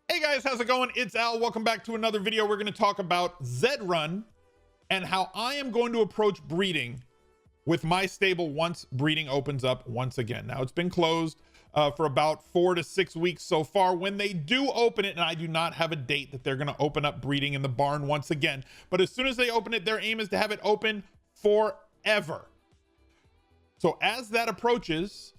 Hey guys, how's it going? It's Al. Welcome back to another video. We're going to talk about Zed Run and how I am going to approach breeding with my stable once breeding opens up once again. Now, it's been closed for about 4 to 6 weeks so far. When they do open it, and I do not have a date that they're going to open up breeding in the barn once again, but as soon as they open it, their aim is to have it open forever. So as that approaches,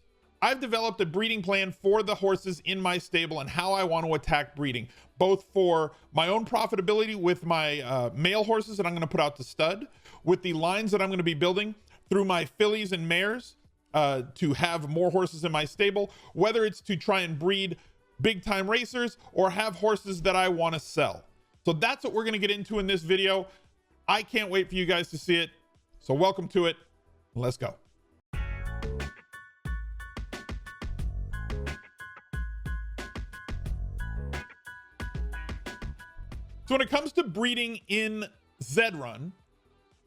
I've developed a breeding plan for the horses in my stable and how I want to attack breeding, both for my own profitability with my male horses that I'm going to put out to stud, with the lines that I'm going to be building through my fillies and mares to have more horses in my stable, whether it's to try and breed big time racers or have horses that I want to sell. So that's what we're going to get into in this video. I can't wait for you guys to see it. So welcome to it. Let's go. So when it comes to breeding in Zed Run,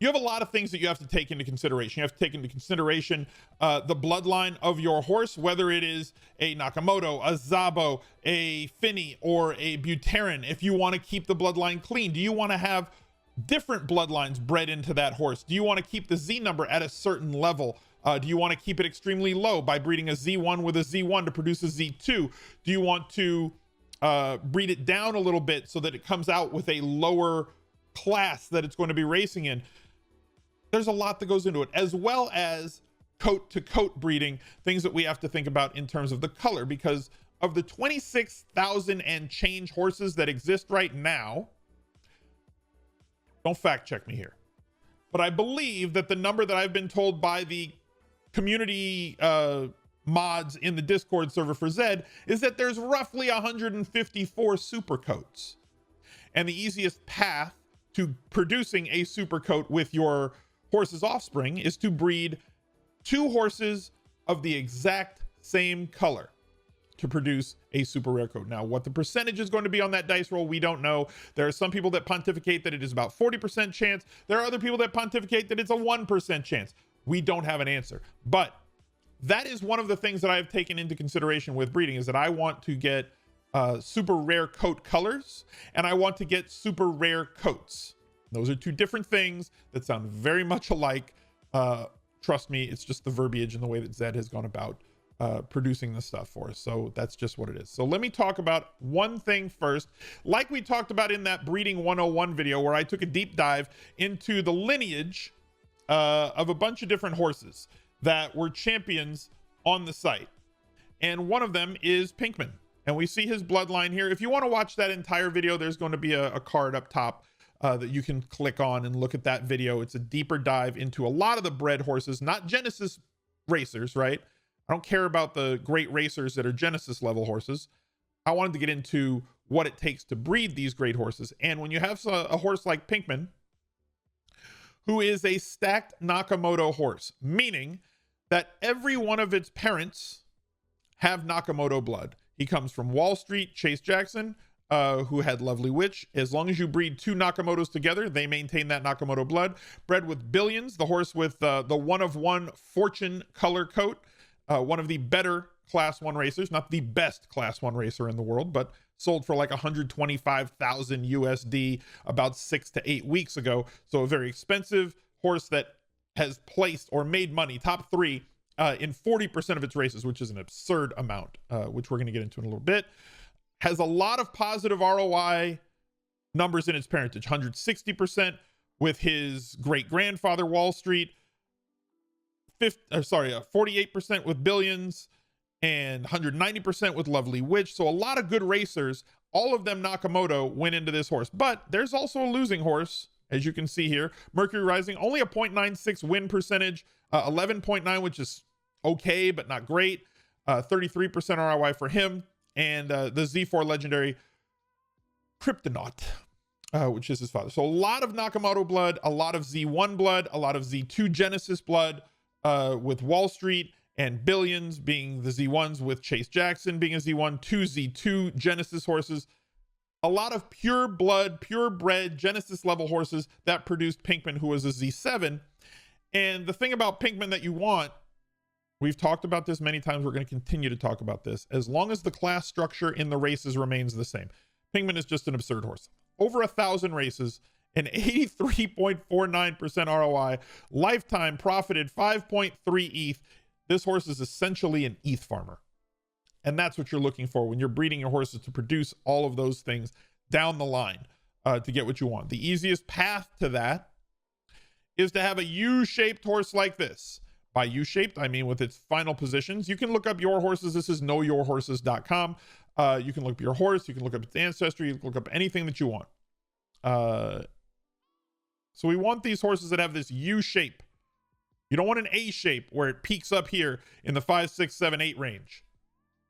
you have a lot of things that you have to take into consideration. You have to take into consideration the bloodline of your horse, whether it is a Nakamoto, a Szabo, a Finney, or a Buterin. If you want to keep the bloodline clean, do you want to have different bloodlines bred into that horse? Do you want to keep the Z number at a certain level? Do you want to keep it extremely low by breeding a Z1 with a Z1 to produce a Z2? Do you want to breed it down a little bit so that it comes out with a lower class that it's going to be racing in? There's a lot that goes into it, as well as coat to coat breeding, things that we have to think about in terms of the color, because of the 26,000 and change horses that exist right now, don't fact check me here, but I believe that the number that I've been told by the community mods in the Discord server for Zed is that there's roughly 154 super coats, and the easiest path to producing a super coat with your horse's offspring is to breed 2 horses of the exact same color to produce a super rare coat. Now, what the percentage is going to be on that dice roll, we don't know. There are some people that pontificate that it is about 40% chance. There are other people that pontificate that it's a 1% chance. We don't have an answer, but that is one of the things that I've taken into consideration with breeding, is that I want to get super rare coat colors, and I want to get super rare coats. Those are 2 different things that sound very much alike. Trust me, it's just the verbiage and the way that Zed has gone about producing the stuff for us. So that's just what it is. So let me talk about one thing first. Like we talked about in that Breeding 101 video, where I took a deep dive into the lineage of a bunch of different horses that were champions on the site. And one of them is Pinkman. And we see his bloodline here. If you want to watch that entire video, there's going to be a card up top that you can click on and look at that video. It's a deeper dive into a lot of the bred horses, not Genesis racers, right? I don't care about the great racers that are Genesis level horses. I wanted to get into what it takes to breed these great horses. And when you have a horse like Pinkman, who is a stacked Nakamoto horse, meaning that every one of its parents have Nakamoto blood. He comes from Wall Street, Chase Jackson, who had Lovely Witch. As long as you breed 2 Nakamotos together, they maintain that Nakamoto blood. Bred with Billions, the horse with the 1-of-1 fortune color coat, one of the better class 1 racers, not the best class 1 racer in the world, but sold for like 125,000 USD about 6 to 8 weeks ago. So a very expensive horse that has placed or made money top 3 in 40% of its races, which is an absurd amount, which we're going to get into in a little bit. Has a lot of positive ROI numbers in its parentage, 160% with his great grandfather Wall Street, 48% with Billions, and 190% with Lovely Witch. So a lot of good racers, all of them Nakamoto, went into this horse. But there's also a losing horse, as you can see here. Mercury Rising, only a 0.96 win percentage, 11.9, which is okay, but not great. 33% ROI for him. And the Z4 legendary Kryptonaut, which is his father. So a lot of Nakamoto blood, a lot of Z1 blood, a lot of Z2 Genesis blood, with Wall Street and Billions being the Z1s, with Chase Jackson being a Z1, 2 Z2 Genesis horses. A lot of pure blood, purebred Genesis level horses that produced Pinkman, who was a Z7. And the thing about Pinkman that you want, we've talked about this many times, we're going to continue to talk about this, as long as the class structure in the races remains the same. Pinkman is just an absurd horse. Over 1,000 races, an 83.49% ROI, lifetime profited 5.3 ETH. This horse is essentially an ETH farmer. And that's what you're looking for when you're breeding your horses, to produce all of those things down the line to get what you want. The easiest path to that is to have a U-shaped horse like this. By U-shaped, I mean with its final positions. You can look up your horses. This is knowyourhorses.com. You can look up your horse. You can look up its ancestry. You can look up anything that you want. So we want these horses that have this U shape. You don't want an A shape where it peaks up here in the 5, 6, 7, 8 range.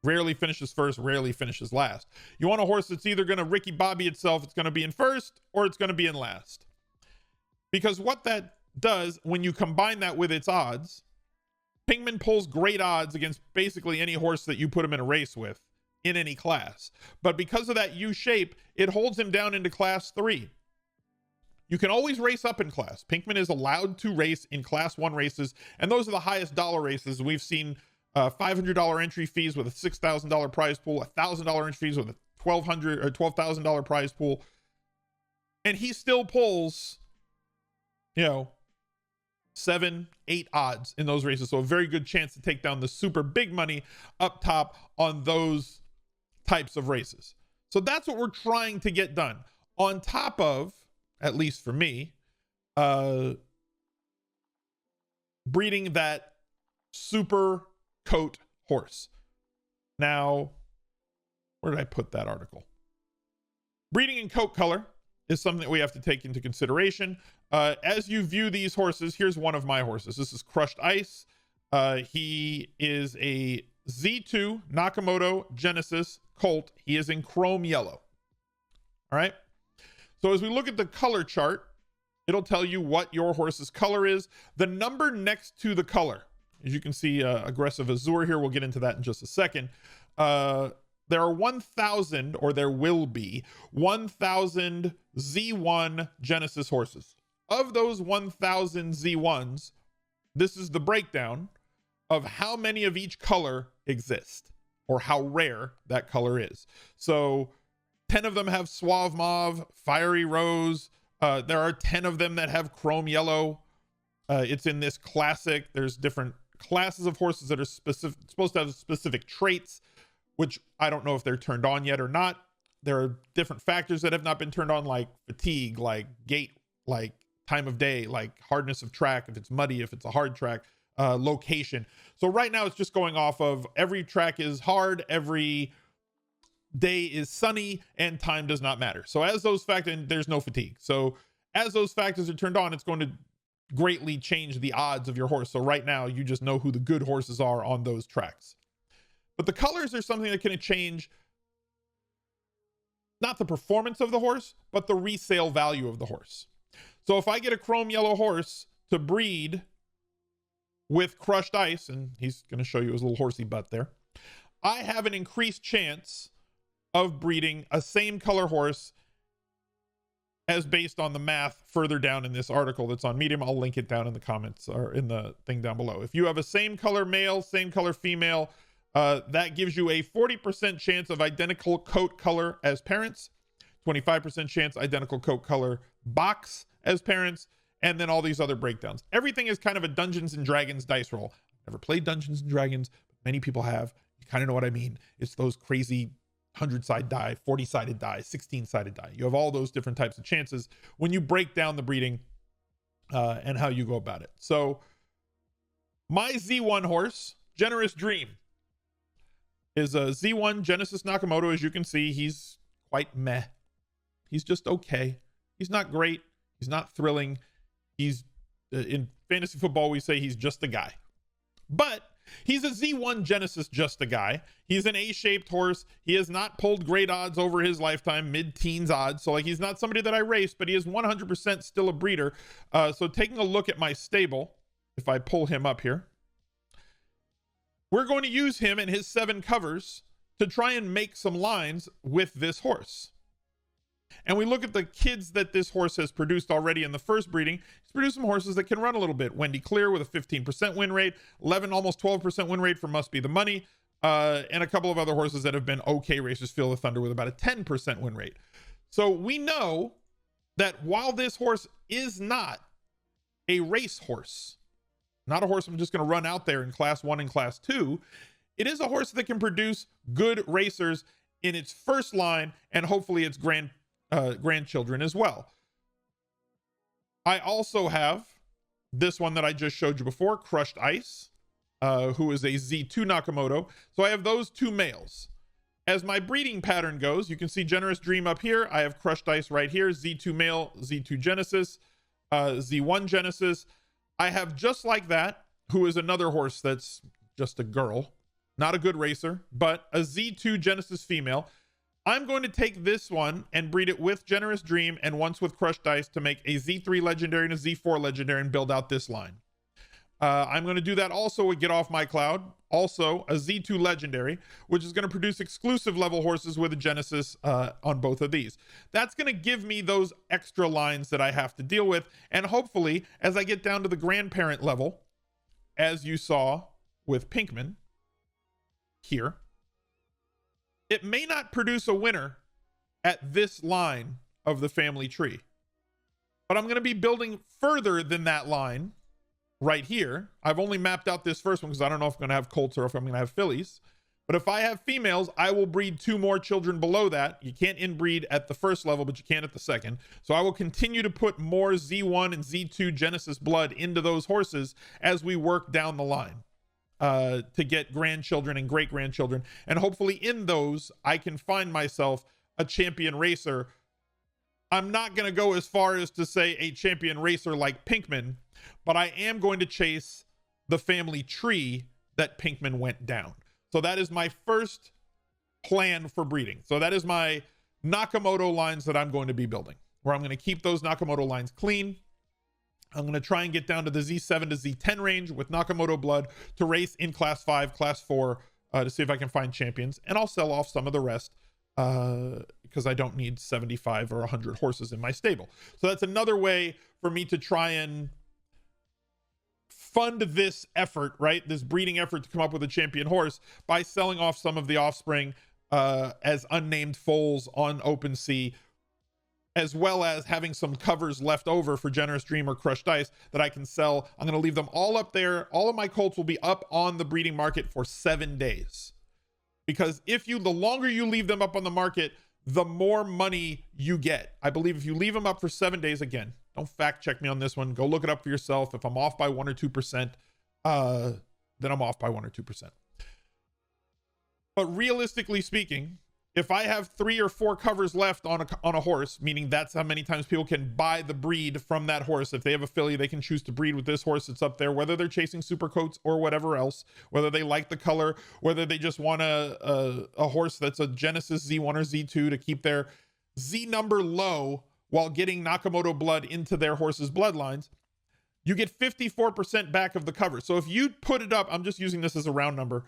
Rarely finishes first, rarely finishes last. You want a horse that's either going to Ricky Bobby itself, it's going to be in first, or it's going to be in last. Because what that does, when you combine that with its odds, Pinkman pulls great odds against basically any horse that you put him in a race with in any class. But because of that U shape, it holds him down into class 3. You can always race up in class. Pinkman is allowed to race in class 1 races, and those are the highest dollar races. We've seen $500 entry fees with a $6,000 prize pool, $1,000 entry fees with a $1,200 or $12,000 prize pool, and he still pulls, 7, 8 odds in those races. So a very good chance to take down the super big money up top on those types of races. So that's what we're trying to get done. On top of, at least for me, breeding that super coat horse. Now, where did I put that article? Breeding in coat color is something that we have to take into consideration. As you view these horses, here's one of my horses. This is Crushed Ice. He is a Z2 Nakamoto Genesis Colt. He is in chrome yellow. All right. So as we look at the color chart, it'll tell you what your horse's color is. The number next to the color, as you can see, aggressive azure here. We'll get into that in just a second. There are 1,000, or there will be 1,000 Z1 Genesis horses. Of those 1,000 Z1s, this is the breakdown of how many of each color exist, or how rare that color is. So 10 of them have Suave Mauve, Fiery Rose. There are 10 of them that have Chrome Yellow. It's in this classic. There's different classes of horses that are supposed to have specific traits, which I don't know if they're turned on yet or not. There are different factors that have not been turned on, like fatigue, like gait, like time of day, like hardness of track, if it's muddy, if it's a hard track, location. So right now it's just going off of every track is hard, every day is sunny, and time does not matter. So as those factors, and there's no fatigue. So as those factors are turned on, it's going to greatly change the odds of your horse. So right now you just know who the good horses are on those tracks. But the colors are something that can change not the performance of the horse, but the resale value of the horse. So if I get a chrome yellow horse to breed with Crushed Ice, and he's going to show you his little horsey butt there, I have an increased chance of breeding a same color horse as based on the math further down in this article that's on Medium. I'll link it down in the comments or in the thing down below. If you have a same color male, same color female, that gives you a 40% chance of identical coat color as parents, 25% chance identical coat color box as parents, and then all these other breakdowns. Everything is kind of a Dungeons and Dragons dice roll. Never played Dungeons and Dragons, but many people have. You kind of know what I mean. It's those crazy 100-side die, 40-sided die, 16-sided die. You have all those different types of chances when you break down the breeding and how you go about it. So my Z1 horse, Generous Dream, is a Z1 Genesis Nakamoto. As you can see, he's quite meh. He's just okay. He's not great. He's not thrilling. He's in fantasy football, we say he's just a guy. But he's a Z1 Genesis just a guy. He's an A-shaped horse. He has not pulled great odds over his lifetime, mid-teens odds. So like he's not somebody that I race, but he is 100% still a breeder. So taking a look at my stable, if I pull him up here, we're going to use him and his 7 covers to try and make some lines with this horse. And we look at the kids that this horse has produced already in the first breeding. He's produced some horses that can run a little bit. Wendy Clear with a 15% win rate, 11, almost 12% win rate for Must Be the Money. and a couple of other horses that have been okay racers. Feel the Thunder with about a 10% win rate. So we know that while this horse is not a race horse, not a horse I'm just going to run out there in class 1 and class 2, it is a horse that can produce good racers in its first line and hopefully its grandchildren as well. I also have this one that I just showed you before, Crushed Ice, who is a Z2 Nakamoto. So I have those two males. As my breeding pattern goes, you can see Generous Dream up here. I have Crushed Ice right here, Z2 male, Z2 Genesis, Z1 Genesis. I have Just Like That, who is another horse that's just a girl, not a good racer, but a Z2 Genesis female. I'm going to take this one and breed it with Generous Dream and once with Crushed Ice to make a Z3 Legendary and a Z4 Legendary and build out this line. I'm going to do that also with Get Off My Cloud, also a Z2 Legendary, which is going to produce exclusive level horses with a Genesis on both of these. That's going to give me those extra lines that I have to deal with. And hopefully, as I get down to the grandparent level, as you saw with Pinkman here, it may not produce a winner at this line of the family tree, but I'm going to be building further than that line right here. I've only mapped out this first one because I don't know if I'm going to have colts or if I'm going to have fillies. But if I have females, I will breed 2 more children below that. You can't inbreed at the first level, but you can at the second. So I will continue to put more Z1 and Z2 Genesis blood into those horses as we work down the line. To get grandchildren and great-grandchildren. And hopefully in those, I can find myself a champion racer. I'm not going to go as far as to say a champion racer like Pinkman, but I am going to chase the family tree that Pinkman went down. So that is my first plan for breeding. So that is my Nakamoto lines that I'm going to be building, where I'm going to keep those Nakamoto lines clean. I'm going to try and get down to the Z7 to Z10 range with Nakamoto blood to race in class 5, class 4 to see if I can find champions. And I'll sell off some of the rest because I don't need 75 or 100 horses in my stable. So that's another way for me to try and fund this effort, right? This breeding effort to come up with a champion horse by selling off some of the offspring as unnamed foals on OpenSea, as well as having some covers left over for Generous Dream or Crushed Ice that I can sell. I'm going to leave them all up there. All of my colts will be up on the breeding market for 7 days. Because the longer you leave them up on the market, the more money you get. I believe if you leave them up for 7 days, again, don't fact check me on this one. Go look it up for yourself. If I'm off by 1 or 2%, then I'm off by 1 or 2%. But realistically speaking, if I have 3 or 4 covers left on a horse, meaning that's how many times people can buy the breed from that horse. If they have a filly, they can choose to breed with this horse that's up there, whether they're chasing super coats or whatever else, whether they like the color, whether they just want a horse that's a Genesis Z1 or Z2 to keep their Z number low while getting Nakamoto blood into their horse's bloodlines. You get 54% back of the cover. So if you put it up, I'm just using this as a round number,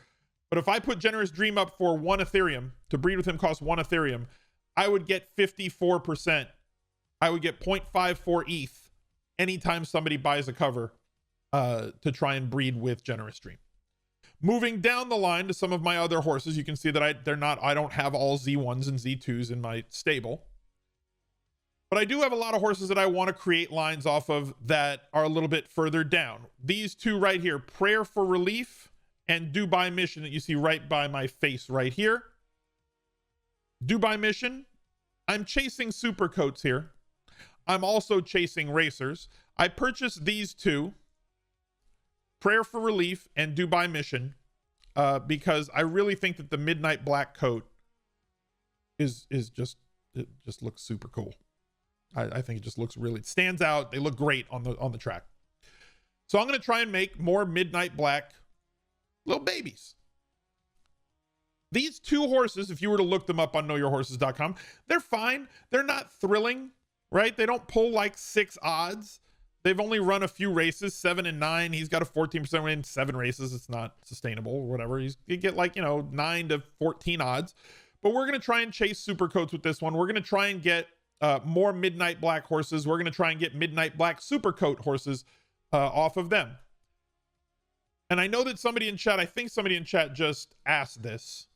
but if I put Generous Dream up for 1 Ethereum, to breed with him costs 1 Ethereum, I would get 54%. I would get 0.54 ETH anytime somebody buys a cover to try and breed with Generous Dream. Moving down the line to some of my other horses, you can see that I don't have all Z1s and Z2s in my stable. But I do have a lot of horses that I want to create lines off of that are a little bit further down. These two right here, Prayer for Relief and Dubai Mission, that you see right by my face right here. Dubai Mission, I'm chasing super coats here. I'm also chasing racers. I purchased these two, Prayer for Relief and Dubai Mission, because I really think that the Midnight Black coat is just looks super cool. I think it just looks really, it stands out. They look great on the track. So I'm going to try and make more Midnight Black little babies. These two horses, if you were to look them up on knowyourhorses.com, they're fine. They're not thrilling, right? They don't pull like 6 odds. They've only run a few races, 7 and 9. He's got a 14% win in 7 races. It's not sustainable or whatever. You get like, 9 to 14 odds. But we're going to try and chase super coats with this one. We're going to try and get more Midnight Black horses. We're going to try and get Midnight Black super coat horses off of them. And I know that somebody in chat, I think somebody in chat just asked this.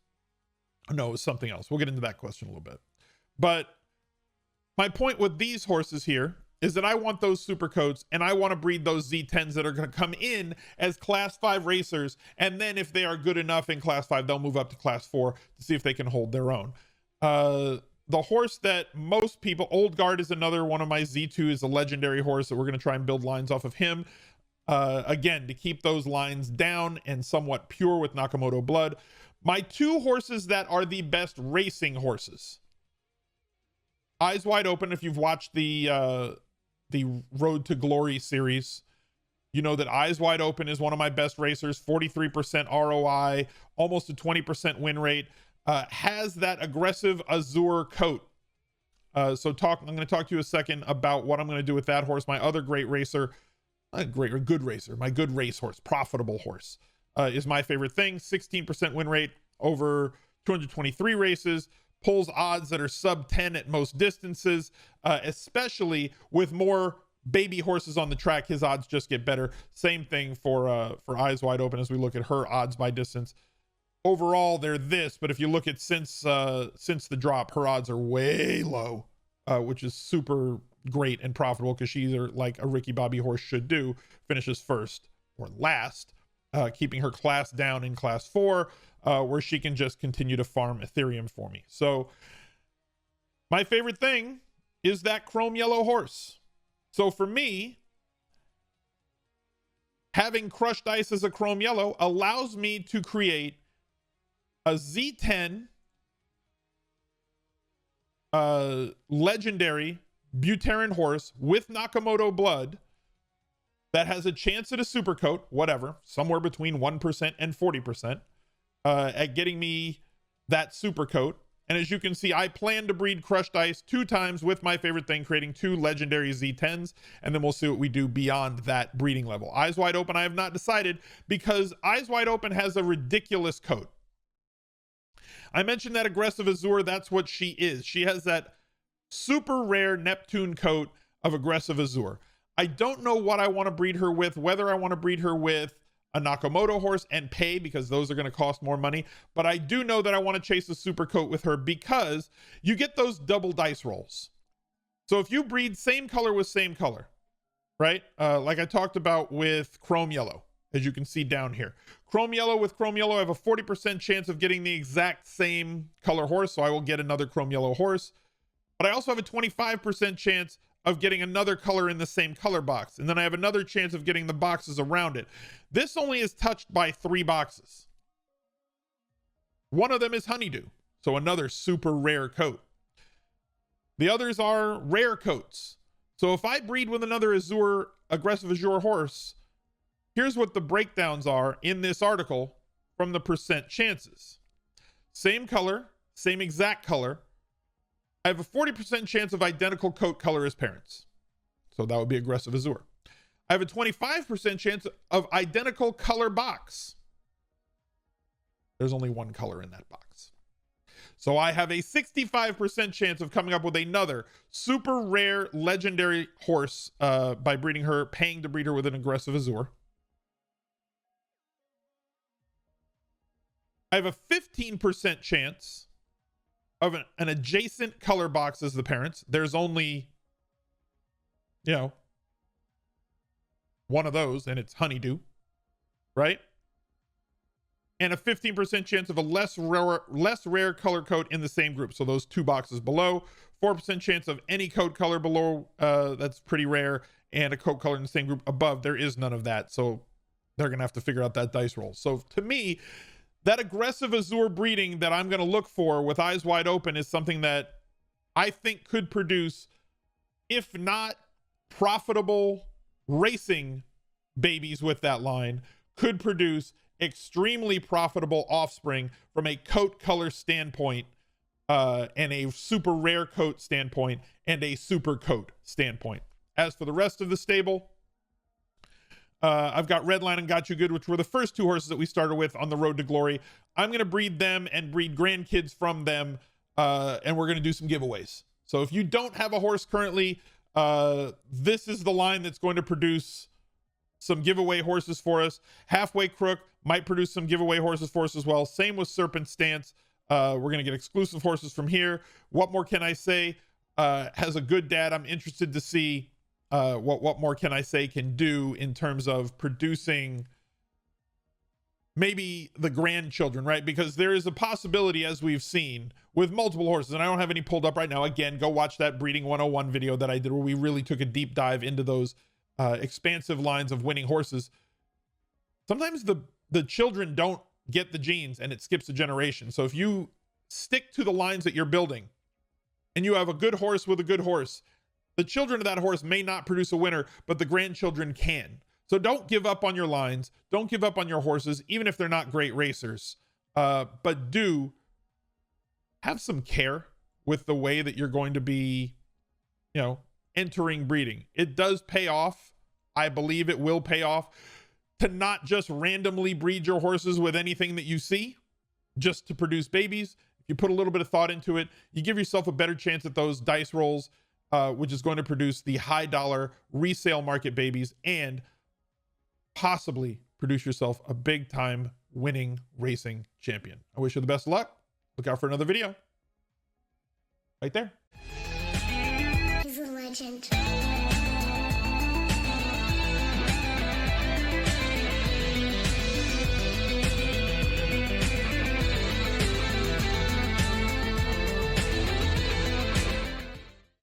No, it was something else. We'll get into that question a little bit. But my point with these horses here is that I want those super coats, and I want to breed those Z10s that are going to come in as class 5 racers. And then if they are good enough in class 5, they'll move up to class 4 to see if they can hold their own. The horse that most people, Old Guard is another one of my Z2, is a legendary horse that we're going to try and build lines off of him. Again, to keep those lines down and somewhat pure with Nakamoto blood. My 2 horses that are the best racing horses. Eyes Wide Open, if you've watched the Road to Glory series, you know that Eyes Wide Open is one of my best racers, 43% ROI, almost a 20% win rate, has that aggressive azure coat. I'm going to talk to you a second about what I'm going to do with that horse. My other great racer, my good racehorse, profitable horse, is my favorite thing. 16% win rate over 223 races, pulls odds that are sub 10 at most distances, especially with more baby horses on the track. His odds just get better. Same thing for Eyes Wide Open as we look at her odds by distance. Overall, they're this, but if you look at since the drop, her odds are way low, which is super great and profitable because she's like a Ricky Bobby horse should do, finishes first or last, keeping her class down in class 4, where she can just continue to farm Ethereum for me. So my favorite thing is that chrome yellow horse. So for me, having Crushed Ice as a chrome yellow allows me to create a Z10 legendary Buterin horse with Nakamoto blood that has a chance at a super coat, whatever, somewhere between 1% and 40%, at getting me that super coat. And as you can see, I plan to breed Crushed Ice 2 times with my favorite thing, creating 2 legendary Z10s, and then we'll see what we do beyond that breeding level. Eyes Wide Open, I have not decided, because Eyes Wide Open has a ridiculous coat. I mentioned that aggressive azure, that's what she is. She has that super rare Neptune coat of aggressive azure. I don't know what I want to breed her with, whether I want to breed her with a Nakamoto horse and pay, because those are going to cost more money. But I do know that I want to chase a super coat with her because you get those double dice rolls. So if you breed same color with same color, right? Like I talked about with Chrome Yellow, as you can see down here. Chrome Yellow with Chrome Yellow, I have a 40% chance of getting the exact same color horse, so I will get another Chrome Yellow horse. But I also have a 25% chance of getting another color in the same color box. And then I have another chance of getting the boxes around it. This only is touched by 3 boxes. One of them is Honeydew, so another super rare coat. The others are rare coats. So if I breed with another aggressive azure horse, here's what the breakdowns are in this article from the percent chances. Same color, same exact color. I have a 40% chance of identical coat color as parents. So that would be aggressive azure. I have a 25% chance of identical color box. There's only one color in that box. So I have a 65% chance of coming up with another super rare legendary horse by breeding her, paying to breed her with an aggressive azure. I have a 15% chance of an adjacent color box as the parents. There's only, one of those, and it's Honeydew, right? And a 15% chance of a less rare color coat in the same group. So those 2 boxes below. 4% chance of any coat color below, that's pretty rare, and a coat color in the same group above. There is none of that. So they're going to have to figure out that dice roll. So to me, that aggressive azure breeding that I'm going to look for with Eyes Wide Open is something that I think could produce, if not profitable racing babies with that line, could produce extremely profitable offspring from a coat color standpoint, and a super rare coat standpoint, and a super coat standpoint. As for the rest of the stable, I've got Redline and Got You Good, which were the first 2 horses that we started with on the Road to Glory. I'm going to breed them and breed grandkids from them, and we're going to do some giveaways. So if you don't have a horse currently, this is the line that's going to produce some giveaway horses for us. Halfway Crook might produce some giveaway horses for us as well. Same with Serpent Stance. We're going to get exclusive horses from here. What More Can I Say has a good dad. I'm interested to see what More Can I Say can do in terms of producing maybe the grandchildren, right? Because there is a possibility, as we've seen with multiple horses, and I don't have any pulled up right now. Again, go watch that Breeding 101 video that I did where we really took a deep dive into those expansive lines of winning horses. Sometimes the children don't get the genes and it skips a generation. So if you stick to the lines that you're building and you have a good horse with a good horse, the children of that horse may not produce a winner, but the grandchildren can. So don't give up on your lines. Don't give up on your horses, even if they're not great racers. But do have some care with the way that you're going to be, entering breeding. It does pay off. I believe it will pay off to not just randomly breed your horses with anything that you see, just to produce babies. If you put a little bit of thought into it, you give yourself a better chance at those dice rolls, which is going to produce the high dollar resale market babies and possibly produce yourself a big time winning racing champion. I wish you the best of luck. Look out for another video right there. He's a legend.